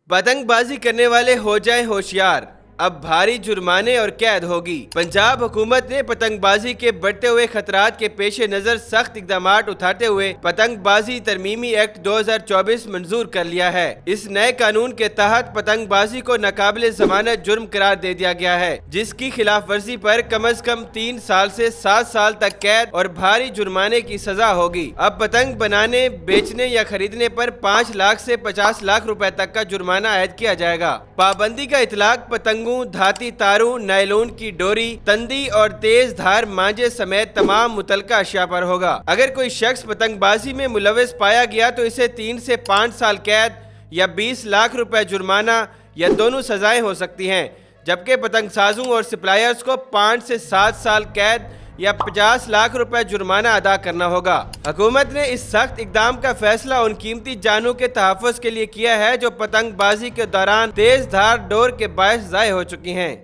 پتنگ بازی کرنے والے ہو جائیں ہوشیار، اب بھاری جرمانے اور قید ہوگی۔ پنجاب حکومت نے پتنگ بازی کے بڑھتے ہوئے خطرات کے پیش نظر سخت اقدامات اٹھاتے ہوئے پتنگ بازی ترمیمی ایکٹ 2024 منظور کر لیا ہے۔ اس نئے قانون کے تحت پتنگ بازی کو ناقابل ضمانت جرم قرار دے دیا گیا ہے، جس کی خلاف ورزی پر کم از کم 3 سال سے 7 سال تک قید اور بھاری جرمانے کی سزا ہوگی۔ اب پتنگ بنانے، بیچنے یا خریدنے پر 5 لاکھ سے 50 لاکھ روپے تک کا جرمانہ عائد کیا جائے گا۔ پابندی کا اطلاق پتنگوں، دھاتی تاروں، نائلون کی ڈوری، تندی اور تیز دھار مانجے سمیت تمام متعلقہ اشیاء پر ہوگا۔ اگر کوئی شخص پتنگ بازی میں ملوث پایا گیا تو اسے 3 سے 5 سال قید یا 20 لاکھ روپے جرمانہ یا دونوں سزائیں ہو سکتی ہیں، جبکہ پتنگ سازوں اور سپلائرز کو 5 سے 7 سال قید یا 50 لاکھ روپے جرمانہ ادا کرنا ہوگا۔ حکومت نے اس سخت اقدام کا فیصلہ ان قیمتی جانوں کے تحفظ کے لیے کیا ہے جو پتنگ بازی کے دوران تیز دھار ڈور کے باعث ضائع ہو چکی ہیں۔